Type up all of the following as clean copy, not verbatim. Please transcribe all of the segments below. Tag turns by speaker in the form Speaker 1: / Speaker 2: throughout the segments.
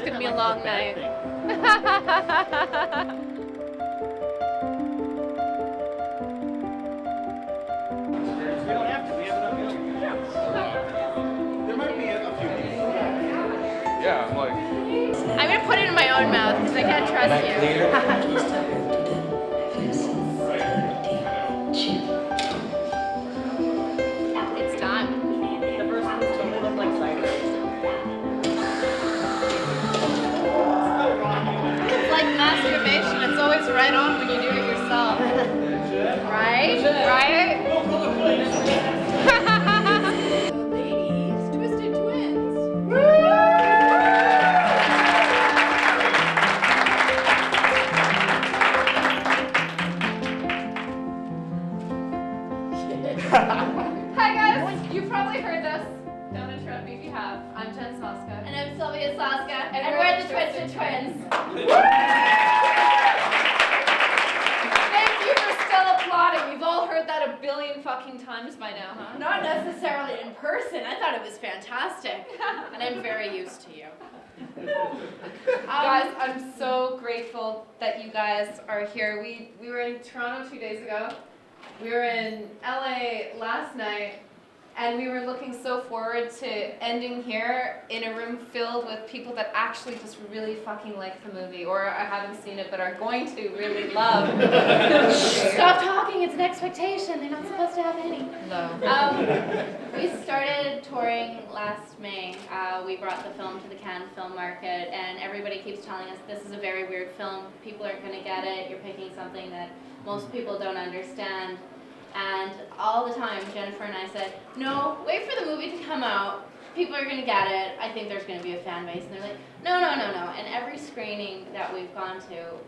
Speaker 1: gonna be a long night.
Speaker 2: We don't have to. We have enough people. There might be a few people.
Speaker 3: Yeah, I'm like.
Speaker 1: I'm gonna put it in my own mouth because I can't trust you. It's done.
Speaker 2: The first ones totally look like cider.
Speaker 1: It's like masturbation. It's always right on when you do it yourself. Right? Right? Ladies, Twisted Twins. Hi guys, you've probably heard this. Don't interrupt me if you have. I'm Jen Soska.
Speaker 4: And I'm Sylvia Soska, and we're the Twisted Twins.
Speaker 1: Thank you for still applauding. We've all heard that a billion fucking times by now, huh?
Speaker 4: Not necessarily in person. I thought it was fantastic, and I'm very used to you.
Speaker 1: Guys, I'm so grateful that you guys are here. We were in Toronto 2 days ago. We were in LA last night, and we were looking so forward to ending here in a room filled with people that actually just really fucking like the movie, or I haven't seen it but are going to really love.
Speaker 4: Stop talking. It's an expectation. They're not supposed to have any.
Speaker 1: No.
Speaker 4: We started touring last May. We brought the film to the Cannes Film Market, and everybody keeps telling us this is a very weird film. People aren't going to get it. You're picking something that most people don't understand. And all the time, Jennifer and I said, no, wait for the movie to come out. People are going to get it. I think there's going to be a fan base. And they're like, no. And every screening that we've gone to,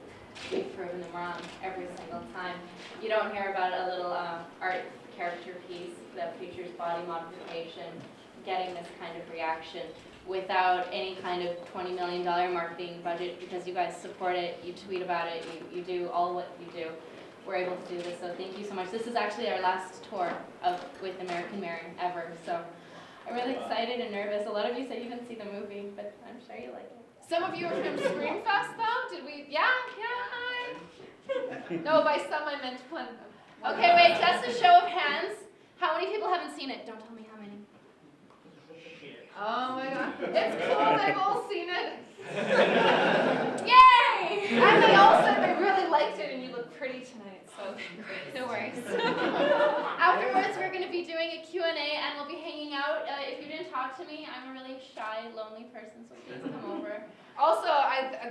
Speaker 4: we've proven them wrong every single time. You don't hear about a little art character piece that features body modification getting this kind of reaction without any kind of $20 million marketing budget, because you guys support it, you tweet about it, you do all what you do. We're able to do this, so thank you so much. This is actually our last tour with American Mary ever, so I'm really excited and nervous. A lot of you said you didn't see the movie, but I'm sure you like it.
Speaker 1: Some of you are from Screamfest, though? Did we? Yeah, hi. No, by some I meant one.
Speaker 4: Okay, wait, just a show of hands. How many people haven't seen it? Don't tell me how many.
Speaker 1: Oh my god. It's cool, they've all seen it.
Speaker 4: Yay!
Speaker 1: And they all said they really liked it, and you look pretty tonight, so no worries.
Speaker 4: Afterwards, we're going to be doing a Q&A, and we'll be hanging out. If you didn't talk to me, I'm a really shy, lonely person, so please come over.
Speaker 1: Also,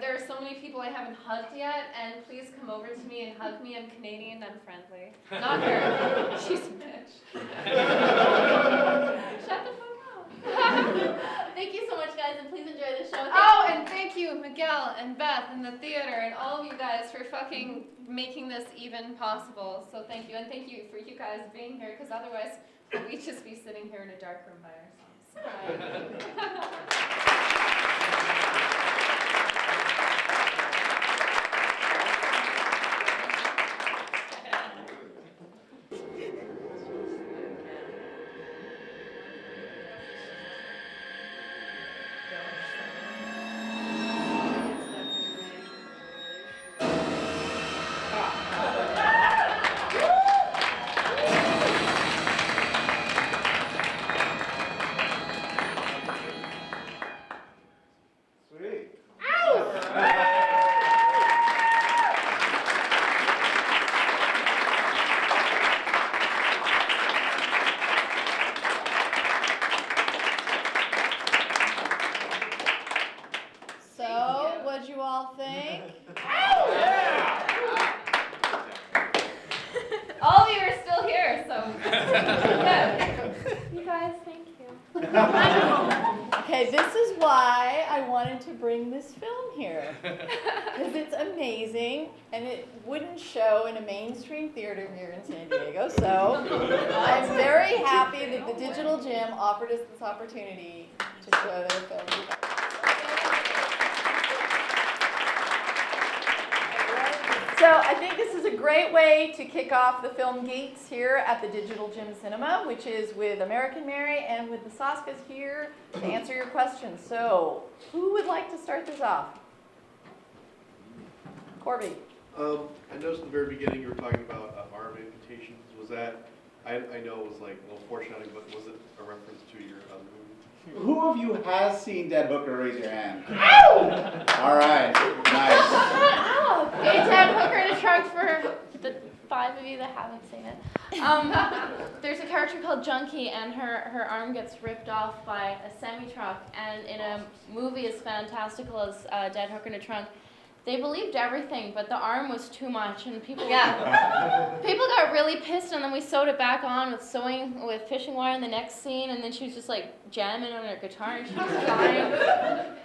Speaker 1: there are so many people I haven't hugged yet, and please come over to me and hug me. I'm Canadian, I'm friendly. Not her. She's a bitch. Shut the fuck up.
Speaker 4: Thank you so much, guys, and please enjoy the show.
Speaker 1: Oh, and thank you, Miguel and Beth and the theater and all of you guys for fucking making this even possible. So thank you, and thank you for you guys being here, because otherwise we'd just be sitting here in a dark room by ourselves.
Speaker 4: What'd you all think?
Speaker 1: All of you are still here, so good.
Speaker 4: You guys, thank you. Okay, this is why I wanted to bring this film here. Because it's amazing, and it wouldn't show in a mainstream theater here in San Diego, so I'm very happy that the Digital Gym offered us this opportunity to show their film. So
Speaker 5: So I think this is a great way to kick off the Film Geeks here at the Digital Gym Cinema, which is with American Mary and with the Soskas here to answer your questions. So who would like to start this off? Corby.
Speaker 6: I noticed at the very beginning you were talking about arm amputations. Was that, I know it was like a little foreshadowing, but was it a reference to your other movie?
Speaker 2: Who of you has seen Dead Hooker? Raise your hand.
Speaker 5: Ow!
Speaker 2: All right, nice.
Speaker 4: Oh, it's Dead Hooker in a Trunk for the 5 of you that haven't seen it. There's a character called Junkie, and her arm gets ripped off by a semi-truck. And in a movie as fantastical as Dead Hooker in a Trunk, they believed everything, but the arm was too much, and people got really pissed. And then we sewed it back on with fishing wire in the next scene, and then she was just like jamming on her guitar, and she was crying.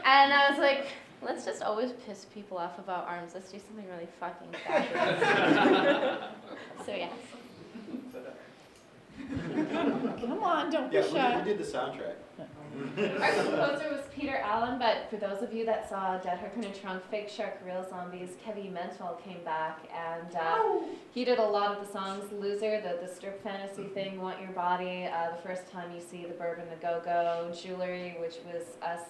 Speaker 4: And I was like, let's just always piss people off about arms. Let's do something really fucking fabulous. So yeah.
Speaker 5: Come on, don't be
Speaker 2: Yeah,
Speaker 5: shy.
Speaker 2: who did the soundtrack?
Speaker 1: Our composer was Peter Allen, but for those of you that saw Dead Hooker in a Trunk, Fake Shark, Real Zombies, Kevin Mental came back, and he did a lot of the songs. Loser, the strip fantasy thing, Want Your Body, the first time you see the Bourbon, the Go-Go, Jewelry, which was us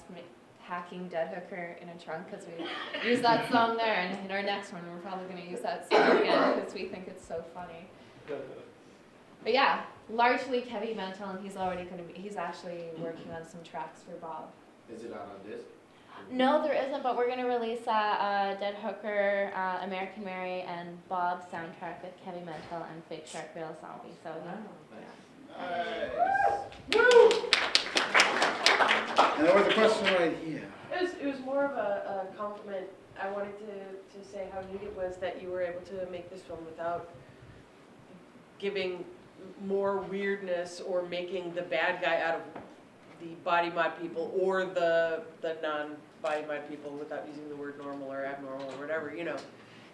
Speaker 1: hacking Dead Hooker in a Trunk, because we used that song there, and in our next one we're probably going to use that song again, because we think it's so funny. But yeah, largely Kevin Mental, and he's actually working on some tracks for Bob.
Speaker 2: Is it out on disc?
Speaker 4: No, there isn't, but we're going to release a Dead Hooker, American Mary, and Bob soundtrack with Kevin Mental and Fake Shark, Real Zombie. So
Speaker 2: Nice. And there was a question right here.
Speaker 7: It was more of a compliment. I wanted to say how neat it was that you were able to make this film without giving more weirdness or making the bad guy out of the body mod people or the non-body mod people without using the word normal or abnormal or whatever, you know.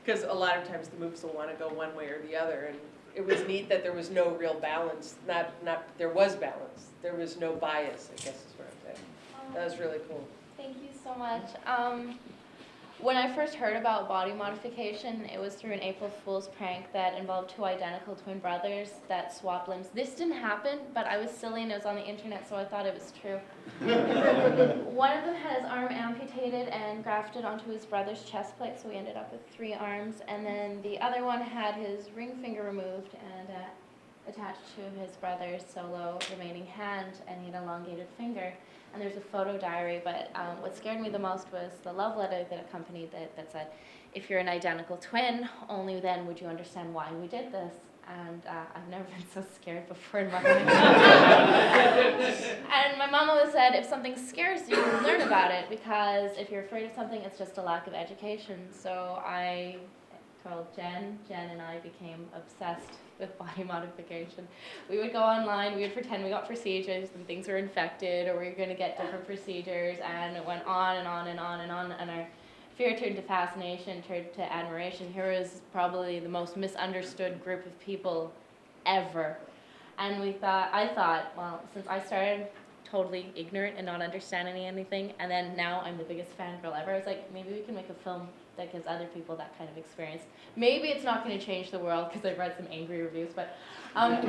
Speaker 7: Because a lot of times the movies will want to go one way or the other, and it was neat that there was no real balance. There was balance. There was no bias, I guess is what I'm saying. That was really cool.
Speaker 4: thank you so much. When I first heard about body modification, it was through an April Fool's prank that involved 2 identical twin brothers that swapped limbs. This didn't happen, but I was silly and it was on the internet, so I thought it was true. One of them had his arm amputated and grafted onto his brother's chest plate, so we ended up with 3 arms. And then the other one had his ring finger removed and attached to his brother's solo remaining hand, and he had an elongated finger. And there's a photo diary, but what scared me the most was the love letter that accompanied it that said, if you're an identical twin, only then would you understand why we did this. And I've never been so scared before in my life. And my mom always said, if something scares you, learn about it, because if you're afraid of something, it's just a lack of education. So I told Jen and I became obsessed with body modification. We would go online, we would pretend we got procedures and things were infected or we were going to get different procedures, and it went on and on and on and on, and our fear turned to fascination, turned to admiration. Here was probably the most misunderstood group of people ever. And I thought, well, since I started totally ignorant and not understanding anything, and then now I'm the biggest fangirl ever, I was like, maybe we can make a film that gives other people that kind of experience. Maybe it's not going to change the world, because I've read some angry reviews, but at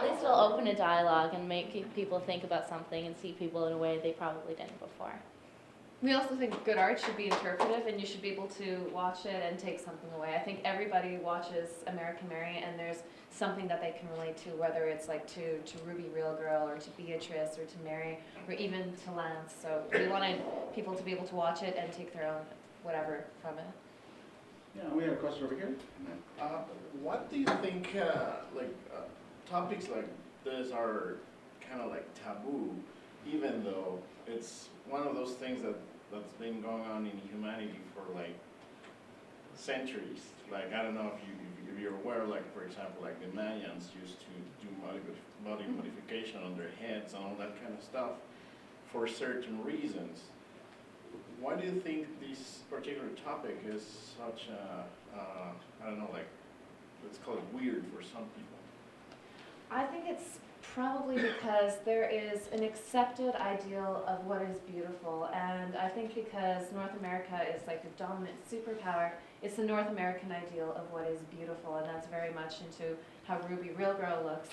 Speaker 4: least it'll open a dialogue and make people think about something and see people in a way they probably didn't before.
Speaker 1: We also think good art should be interpretive, and you should be able to watch it and take something away. I think everybody watches American Mary, and there's something that they can relate to, whether it's like to Ruby Real Girl, or to Beatrice, or to Mary, or even to Lance. So we wanted people to be able to watch it and take their own whatever from it.
Speaker 2: Yeah, we have a question over here.
Speaker 8: What do you think, topics like this are kind of like taboo, even though it's one of those things that's been going on in humanity for like centuries? Like, I don't know if you're aware, like, for example, like the Mayans used to do body modification on their heads and all that kind of stuff for certain reasons. Why do you think this particular topic is such I don't know, like, let's call it weird for some people?
Speaker 1: I think it's probably because there is an accepted ideal of what is beautiful, and I think because North America is like the dominant superpower, it's the North American ideal of what is beautiful, and that's very much into how Ruby Real Girl looks.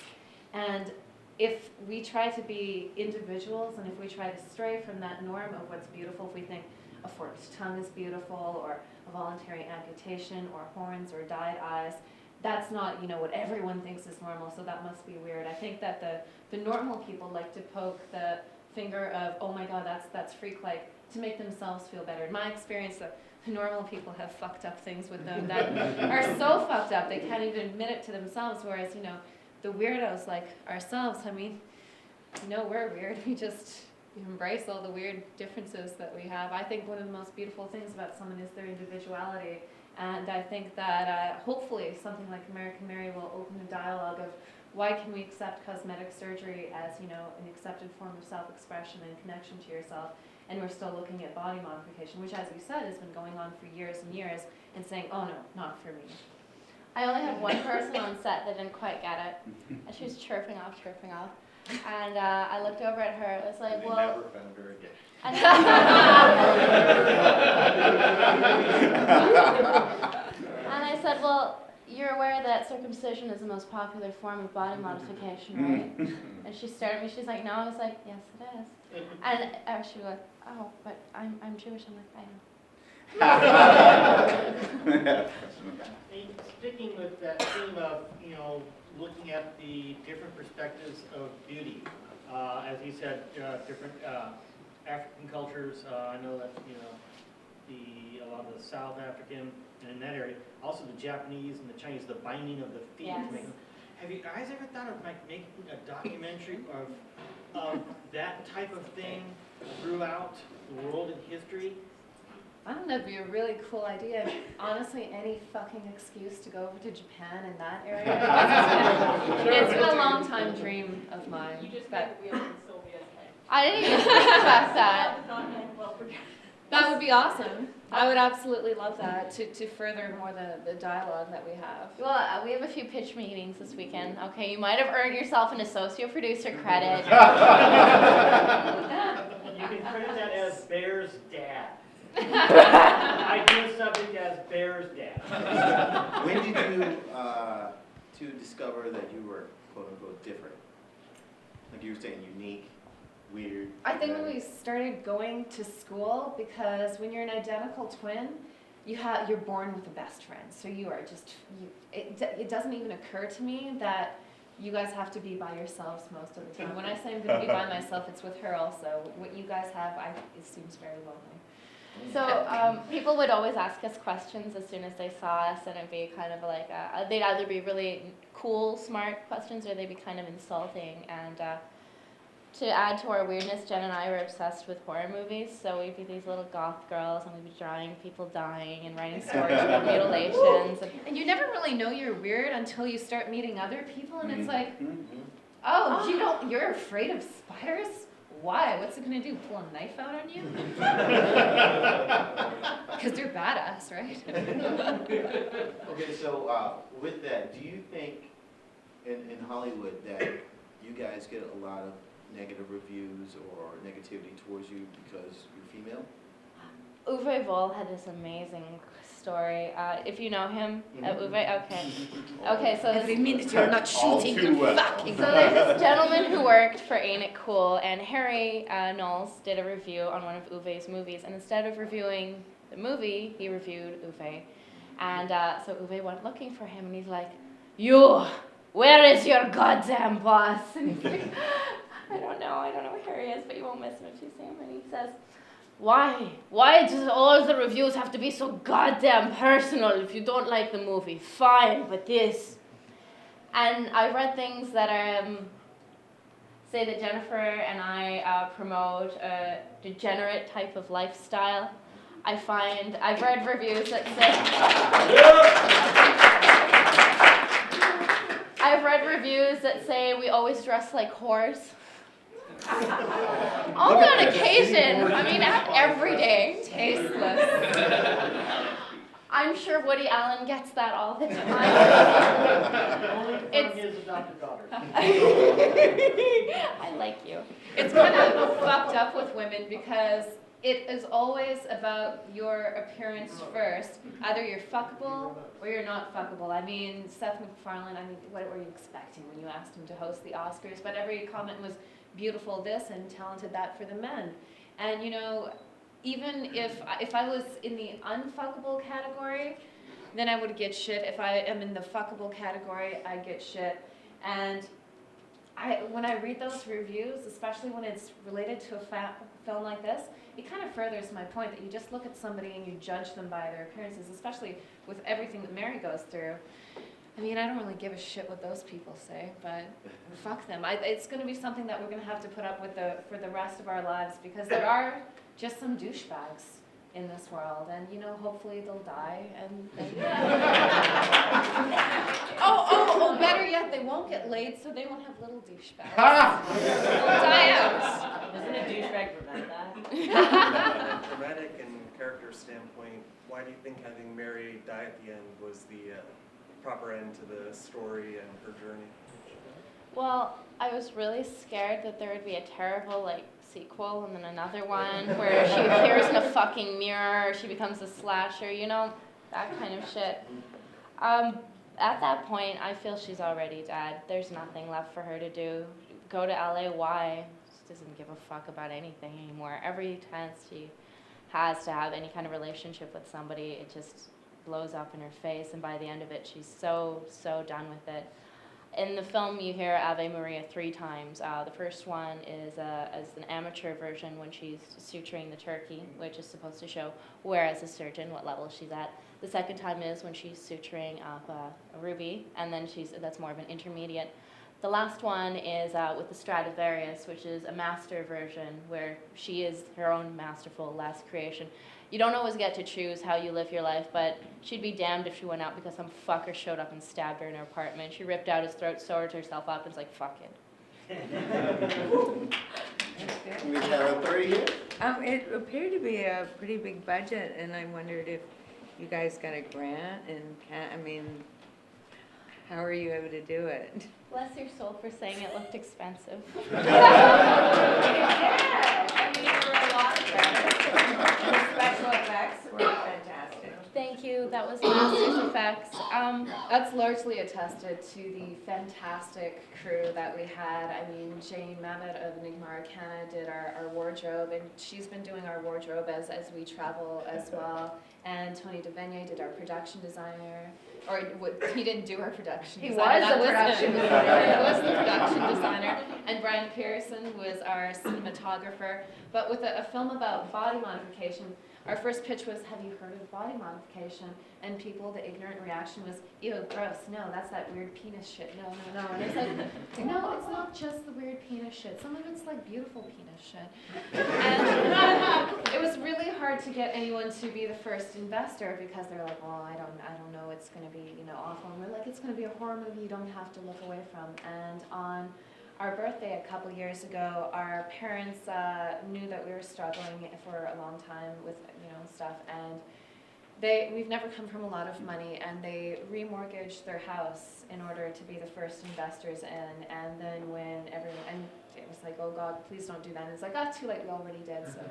Speaker 1: And if we try to be individuals, and if we try to stray from that norm of what's beautiful, if we think a forked tongue is beautiful, or a voluntary amputation, or horns, or dyed eyes, that's not, what everyone thinks is normal, so that must be weird. I think that the normal people like to poke the finger of, oh my god, that's freak-like, to make themselves feel better. In my experience, the normal people have fucked up things with them that are so fucked up they can't even admit it to themselves, whereas, the weirdos like ourselves, we're weird. We just embrace all the weird differences that we have. I think one of the most beautiful things about someone is their individuality. And I think that hopefully something like American Mary will open a dialogue of why can we accept cosmetic surgery as, an accepted form of self-expression and connection to yourself, and we're still looking at body modification, which, as you said, has been going on for years and years, and saying, oh no, not for me.
Speaker 4: I only had one person on set that didn't quite get it, and she was chirping off. And I looked over at her, it was like,
Speaker 2: And they
Speaker 4: well...
Speaker 2: never found her again.
Speaker 4: And I said, well, you're aware that circumcision is the most popular form of body modification, right? And she stared at me, she's like, no. I was like, yes, it is. And she was like, oh, but I'm Jewish. I'm like, I know.
Speaker 9: Hey, sticking with that theme of, looking at the different perspectives of beauty, as you said, different African cultures. I know that a lot of the South African and in that area, also the Japanese and the Chinese, the binding of the feet.
Speaker 4: Yes.
Speaker 9: Have you guys ever thought of making a documentary of that type of thing throughout the world in history?
Speaker 1: I think that'd be a really cool idea. Honestly, any fucking excuse to go over to Japan in that area. It's been a long time dream of mine.
Speaker 5: You just
Speaker 1: but
Speaker 5: made the wheel in Sylvia's head.
Speaker 4: I didn't even think about that.
Speaker 1: that would be awesome. I would absolutely love that to further more the dialogue that we have.
Speaker 4: Well, we have a few pitch meetings this weekend. Okay, you might have earned yourself an associate producer credit.
Speaker 9: You can credit that as Bear's dad. Ideal subject as Bear's dad.
Speaker 2: When did you to discover that you were quote unquote different? Like you were saying, unique, weird.
Speaker 1: I think when we started going to school, because when you're an identical twin, you're born with a best friend. So you are just it doesn't even occur to me that you guys have to be by yourselves most of the time. When I say I'm going to be by myself, it's with her also. What you guys have, it seems very lonely.
Speaker 4: So people would always ask us questions as soon as they saw us, and it'd be kind of like, they'd either be really cool, smart questions, or they'd be kind of insulting. And to add to our weirdness, Jen and I were obsessed with horror movies, so we'd be these little goth girls, and we'd be drawing people dying and writing stories about mutilations.
Speaker 1: And you never really know you're weird until you start meeting other people, and it's like, oh, you're afraid of spiders? Why? What's it gonna do? Pull a knife out on you? Because they're badass, right?
Speaker 2: Okay, so with that, do you think in Hollywood that you guys get a lot of negative reviews or negativity towards you because you're female?
Speaker 4: Uwe Boll had this amazing story. If you know him, Uwe, okay. Okay, so
Speaker 1: Every minute you're not shooting,
Speaker 2: too
Speaker 1: you're
Speaker 2: well.
Speaker 1: fucking.
Speaker 4: So there's this gentleman who worked for Ain't It Cool, and Harry Knowles did a review on one of Uwe's movies, and instead of reviewing the movie, he reviewed Uwe. And so Uwe went looking for him, and he's like, "You, where is your goddamn boss?" And he's like, I don't know where Harry is, but you won't miss him if you see him. And he says, Why does all the reviews have to be so goddamn personal? If you don't like the movie, fine, but this. And I've read things that say that Jennifer and I promote a degenerate type of lifestyle. I've read reviews that say we always dress like whores. Only on occasion. I mean, not every day.
Speaker 1: Tasteless.
Speaker 4: I'm sure Woody Allen gets that all the time.
Speaker 9: Only from
Speaker 4: It's-
Speaker 9: his adopted daughter.
Speaker 4: I like you.
Speaker 1: It's kind of fucked up with women because it is always about your appearance first. Either you're fuckable or you're not fuckable. I mean, Seth MacFarlane, I mean, what were you expecting when you asked him to host the Oscars? But every comment was beautiful this and talented that for the men. And you know, even if I was in the unfuckable category, then I would get shit. If I am in the fuckable category, I get shit. And when I read those reviews, especially when it's related to a film like this, it kind of furthers my point that you just look at somebody and you judge them by their appearances, especially with everything that Mary goes through. I mean, I don't really give a shit what those people say, but fuck them. It's going to be something that we're going to have to put up with for the rest of our lives because there are just some douchebags in this world, and you know, hopefully they'll die, and oh, better yet, they won't get laid, so they won't have little douchebags. They'll die out.
Speaker 10: Doesn't a douchebag prevent that?
Speaker 11: From a dramatic and character standpoint, why do you think having Mary die at the end was the proper end to the story and her journey?
Speaker 4: Well, I was really scared that there would be a terrible, sequel and then another one where she appears in a fucking mirror, or she becomes a slasher, you know, that kind of shit. At that point, I feel she's already dead. There's nothing left for her to do. Go to LA, why? She doesn't give a fuck about anything anymore. Every chance she has to have any kind of relationship with somebody, it just blows up in her face, and by the end of it, she's so done with it. In the film, you hear Ave Maria 3 times. The first one is as an amateur version when she's suturing the turkey, which is supposed to show where, as a surgeon, what level she's at. The second time is when she's suturing up a ruby, and then that's more of an intermediate. The last one is with the Stradivarius, which is a master version where she is her own masterful last creation. You don't always get to choose how you live your life, but she'd be damned if she went out because some fucker showed up and stabbed her in her apartment. She ripped out his throat, sewed herself up, and was like, fuck it.
Speaker 2: We have a 3 here.
Speaker 12: It appeared to be a pretty big budget, and I wondered if you guys got a grant, and how are you able to do it?
Speaker 4: Bless your soul for saying it looked expensive.
Speaker 12: Special effects were fantastic.
Speaker 4: Thank you. That was Masters Effects.
Speaker 1: That's largely attested to the fantastic crew that we had. I mean, Jane Mamet of Enigma Arcana did our wardrobe, and she's been doing our wardrobe as we travel as well. And Tony DeVenier did our production designer. He didn't do our production
Speaker 4: He
Speaker 1: designer.
Speaker 4: was
Speaker 1: That
Speaker 4: the production
Speaker 1: him.
Speaker 4: designer.
Speaker 1: He was the production designer. And Brian Pearson was our cinematographer. But with a film about body modification, our first pitch was, have you heard of body modification? And the ignorant reaction was, ew, gross, no, that's that weird penis shit, no. And it's like, no, it's not just the weird penis shit. Some of it's like beautiful penis shit. And it was really hard to get anyone to be the first investor because they're like, well, I don't know, it's gonna be, awful. And we're like, it's gonna be a horror movie you don't have to look away from. And on our birthday a couple years ago, our parents knew that we were struggling for a long time with stuff, and we've never come from a lot of money, and they remortgaged their house in order to be the first investors in. And then when everyone, it was like, oh God, please don't do that. And it's like, too late, we already did, so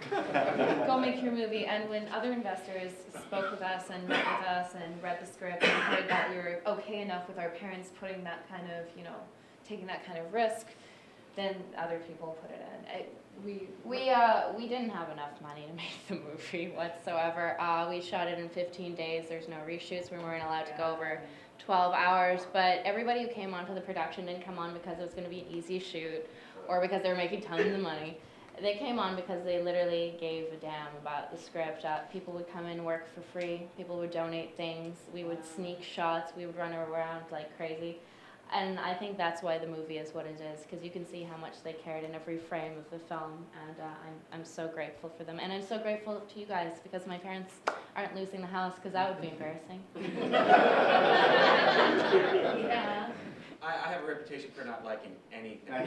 Speaker 1: go make your movie. And when other investors spoke with us and met with us and read the script and heard that we were okay enough with our parents putting that kind of, taking that kind of risk, then other people put it in.
Speaker 4: We didn't have enough money to make the movie whatsoever. We shot it in 15 days. There's no reshoots. We weren't allowed to go over 12 hours. But everybody who came onto the production didn't come on because it was going to be an easy shoot or because they were making tons of money. They came on because they literally gave a damn about the script. People would come in, work for free. People would donate things. We would sneak shots. We would run around like crazy. And I think that's why the movie is what it is, because you can see how much they cared in every frame of the film, and I'm so grateful for them. And I'm so grateful to you guys, because my parents aren't losing the house, because that would be embarrassing. Yeah.
Speaker 10: I have a reputation for not liking anything.
Speaker 4: Should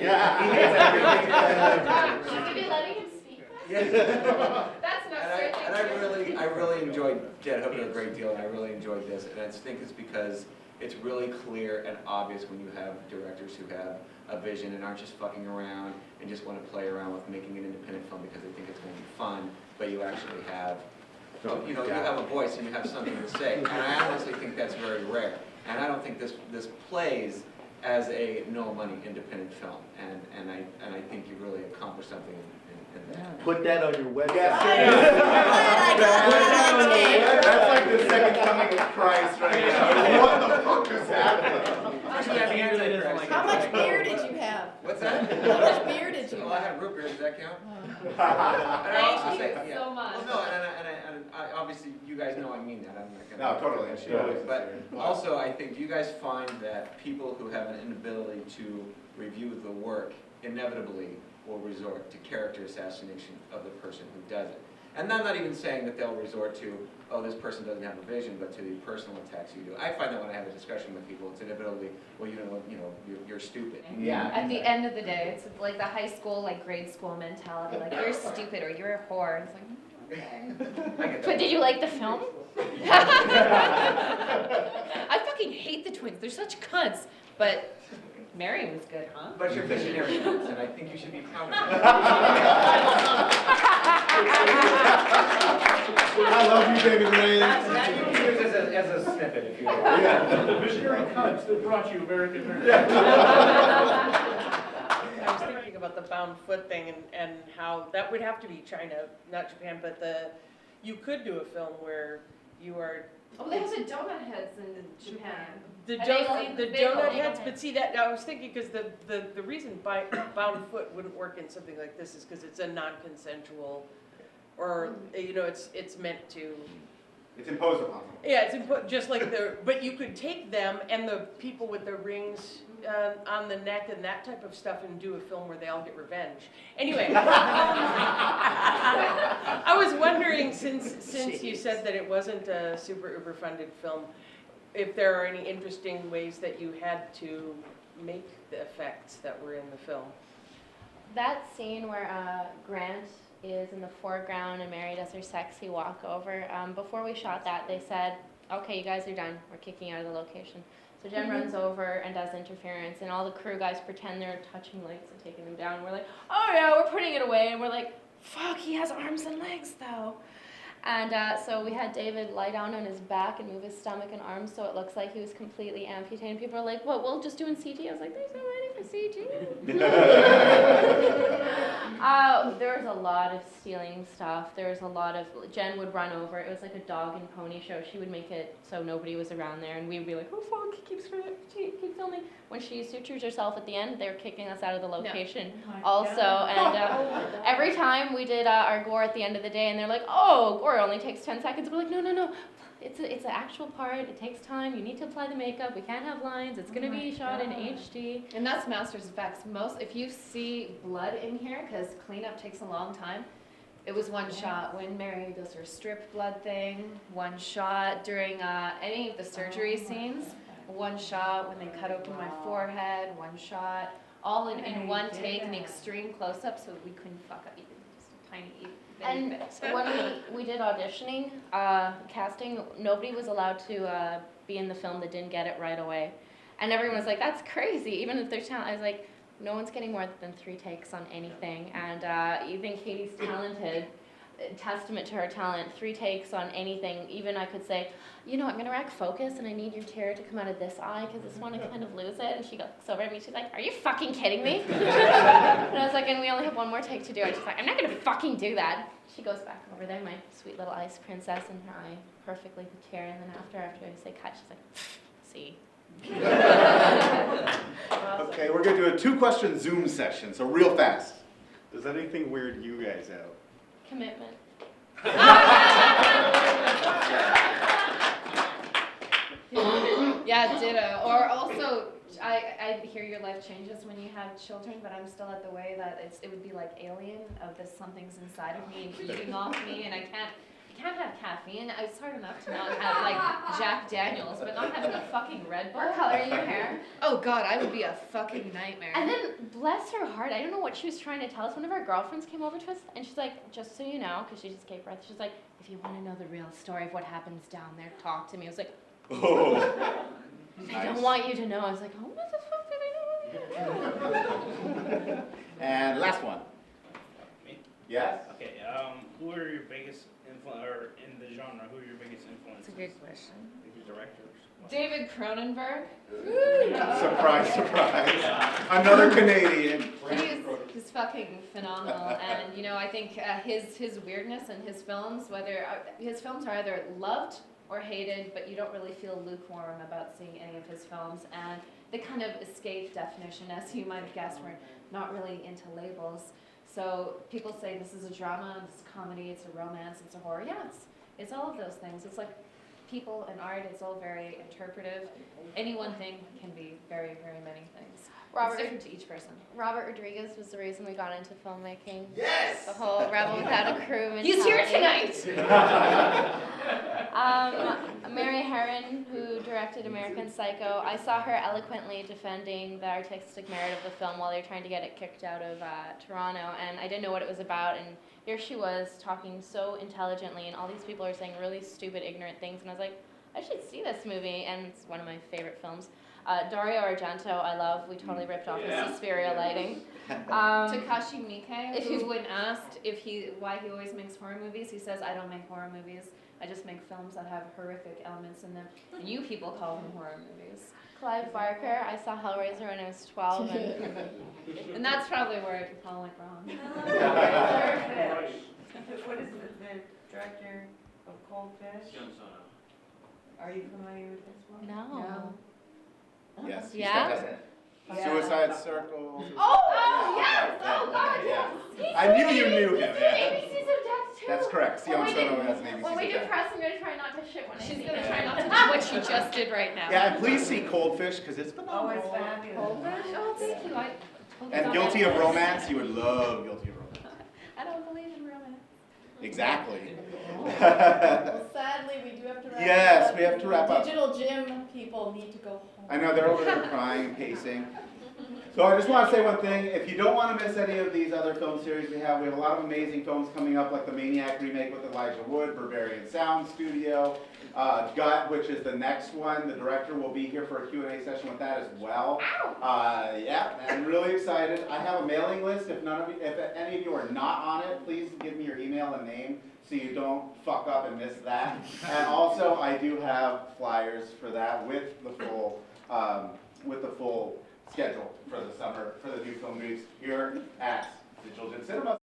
Speaker 4: we be letting him speak?
Speaker 10: Yeah.
Speaker 1: That's not
Speaker 10: And I I really enjoyed Dead Hooker a great deal, and I really enjoyed this, and I think it's because it's really clear and obvious when you have directors who have a vision and aren't just fucking around and just want to play around with making an independent film because they think it's going to be fun, but you actually have, you have a voice and you have something to say. And I honestly think that's very rare. And I don't think this plays as a no-money independent film. And I think you really accomplished something in that.
Speaker 2: Put that on your website.
Speaker 8: That's like the second coming of Christ right now. What the fuck is happening?
Speaker 5: How much beer did you have?
Speaker 10: What's that?
Speaker 5: How much beer did you
Speaker 10: Well, I
Speaker 5: have?
Speaker 10: had root beer. Does that count? And
Speaker 1: Thank you so much.
Speaker 10: Well, no, and I obviously you guys know I mean that. I'm not
Speaker 8: No,
Speaker 10: gonna.
Speaker 8: totally.
Speaker 10: But also, I think, do you guys find that people who have an inability to review the work inevitably will resort to character assassination of the person who does it? And I'm not even saying that they'll resort to, oh, this person doesn't have a vision, but to the personal attacks you do. I find that when I have a discussion with people, it's inevitably, well, you're stupid.
Speaker 2: Yeah.
Speaker 1: At the end of the day, it's like the high school, like grade school mentality, like you're stupid or you're a whore. It's like, okay.
Speaker 10: I get that.
Speaker 1: But did you like the film? I fucking hate the twins. They're such cunts. But Mary was good, huh?
Speaker 10: But you're visionary, and I think you should be proud of it.
Speaker 8: I love you, David Ray.
Speaker 10: That you can use as a snippet if you want.
Speaker 9: The visionary cunts that brought you American Mary.
Speaker 7: I was thinking about the bound foot thing and how that would have to be China, not Japan, but you could do a film where you are.
Speaker 1: Oh, they have the donut heads in Japan.
Speaker 7: The
Speaker 1: Are they like
Speaker 7: the
Speaker 1: big
Speaker 7: donut
Speaker 1: old
Speaker 7: heads,
Speaker 1: heads?
Speaker 7: but see that, I was thinking, because the reason bound foot wouldn't work in something like this is because it's a non-consensual, or, it's meant to.
Speaker 8: It's imposed upon them.
Speaker 7: Yeah, it's just like but you could take them and the people with the rings on the neck and that type of stuff and do a film where they all get revenge. Anyway, I was wondering, since you said that it wasn't a super uber funded film, if there are any interesting ways that you had to make the effects that were in the film.
Speaker 4: That scene where Grant is in the foreground and Mary does her sexy walkover. Before we shot that, they said, okay, you guys are done. We're kicking out of the location. So Jen runs over and does interference, and all the crew guys pretend they're touching lights and taking them down. We're like, oh yeah, we're putting it away. And we're like, fuck, he has arms and legs though. And so we had David lie down on his back and move his stomach and arms so it looks like he was completely amputated. And people are like, what, we'll just do in CG? I was like, there's no money for CG. There was a lot of stealing stuff. There was a lot of, Jen would run over. It was like a dog and pony show. She would make it so nobody was around there. And we'd be like, oh fuck, keep filming. When she sutures herself at the end, they were kicking us out of the location also. And every time we did our gore at the end of the day, and they're like, oh, gore only takes 10 seconds. We're like, no. It's an actual part. It takes time. You need to apply the makeup. We can't have lines. It's going to be shot in HD.
Speaker 1: And that's Masters Effects. If you see blood in here, because cleanup takes a long time, it was one shot when Mary does her strip blood thing, one shot during any of the surgery scenes, one shot when they cut open my forehead, one shot, all in one take, an extreme close-up, so we couldn't fuck up even just a tiny bit.
Speaker 4: And when we did auditioning, casting, nobody was allowed to be in the film that didn't get it right away. And everyone was like, that's crazy, even if there's talent. I was like, no one's getting more than 3 takes on anything. And even Katie's talented, testament to her talent, 3 takes on anything. Even I could say, I'm going to rack focus and I need your tear to come out of this eye because this one I kind of lose it. And she looks over at me, she's like, are you fucking kidding me? And I was like, and we only have 1 more take to do. And she's like, I'm not going to fucking do that. She goes back over there, my sweet little ice princess, and her eye perfectly the tear. And then after I say cut, she's like, see.
Speaker 8: Okay, we're gonna do a 2-question Zoom session, so real fast. Does anything weird you guys out?
Speaker 4: Commitment.
Speaker 1: Yeah, ditto. Or also, I hear your life changes when you have children, but I'm still at the way that it would be like Alien, of this something's inside of me and feeding off me, and I can't I can't have caffeine. It's hard enough to not have like Jack Daniels, but not having a fucking Red Bull.
Speaker 4: Or coloring your hair.
Speaker 1: Oh God, I would be a fucking nightmare.
Speaker 4: And then, bless her heart, I don't know what she was trying to tell us. One of our girlfriends came over to us, and she's like, just so you know, because she just gave birth, she's like, if you want to know the real story of what happens down there, talk to me. I was like,
Speaker 2: Oh.
Speaker 4: I don't want you to know. I was like, oh, what the fuck did I know?
Speaker 2: And last one.
Speaker 13: Me?
Speaker 2: Yes?
Speaker 13: Okay, who are your biggest or in the genre, who are your biggest influences?
Speaker 12: That's a good question.
Speaker 13: Your directors?
Speaker 1: David Cronenberg.
Speaker 2: Surprise, surprise. Another Canadian.
Speaker 1: He's fucking phenomenal, and you know I think his weirdness and his films, his films are either loved or hated, but you don't really feel lukewarm about seeing any of his films, and they kind of escape definition, as you might have guessed. We're not really into labels, so people say this is a drama, this is a comedy, it's a romance, it's a horror. Yeah, it's all of those things. It's like people and art. It's all very interpretive. Any one thing can be very, very many things.
Speaker 4: Robert-
Speaker 1: It's different to each person.
Speaker 4: Robert Rodriguez was the reason we got into filmmaking.
Speaker 2: Yes!
Speaker 4: The whole Rebel Without a Crew mentality.
Speaker 1: He's here tonight!
Speaker 4: Mary Herron, who directed American Psycho, I saw her eloquently defending the artistic merit of the film while they were trying to get it kicked out of Toronto, and I didn't know what it was about, and here she was talking so intelligently, and all these people are saying really stupid, ignorant things, and I was like, I should see this movie, and it's one of my favorite films. Dario Argento, I love. We totally ripped off his Suspiria lighting. Takashi Miike, when asked why he always makes horror movies, he says, I don't make horror movies. I just make films that have horrific elements in them. And you people call them horror movies. Clive Barker, I saw Hellraiser when I was 12.
Speaker 1: And that's probably where it all went wrong.
Speaker 12: What is the director of Cold Fish? Are you familiar with this one?
Speaker 4: No.
Speaker 2: Yes. he's
Speaker 4: Yeah?
Speaker 2: fantastic.
Speaker 12: Yeah.
Speaker 2: Suicide Circle.
Speaker 1: Oh, yes!
Speaker 2: Yeah,
Speaker 1: Oh, God,
Speaker 2: okay,
Speaker 1: yes!
Speaker 2: yeah. I knew you knew him, yeah.
Speaker 1: ABCs of Death, too!
Speaker 2: That's correct. Sion Sono has an ABCs
Speaker 4: When we
Speaker 2: of
Speaker 4: do
Speaker 2: Death.
Speaker 4: press, I'm going to try not to shit when I
Speaker 1: She's
Speaker 4: see
Speaker 1: going to
Speaker 4: it.
Speaker 1: try not to do what she just did right now.
Speaker 2: Yeah, and please see Coldfish, because it's
Speaker 12: Oh,
Speaker 2: phenomenal.
Speaker 12: it's fabulous.
Speaker 1: Oh, thank you.
Speaker 2: And Guilty of Romance, you would love Guilty of Romance.
Speaker 1: I don't believe in romance.
Speaker 2: Exactly.
Speaker 5: Well, sadly, we do have to wrap
Speaker 2: Yes,
Speaker 5: up.
Speaker 2: we have to wrap up.
Speaker 5: Digital gym people need to go home.
Speaker 2: I know they're over there crying and pacing. So I just want to say one thing. If you don't want to miss any of these other film series we have a lot of amazing films coming up, like the Maniac remake with Elijah Wood, Barbarian Sound Studio, Gut, which is the next one. The director will be here for a Q&A session with that as well. Yeah, I'm really excited. I have a mailing list. If any of you are not on it, please give me your email and name so you don't fuck up and miss that. And also, I do have flyers for that with the full schedule for the summer for the new Film Geeks here at Digital Cinema.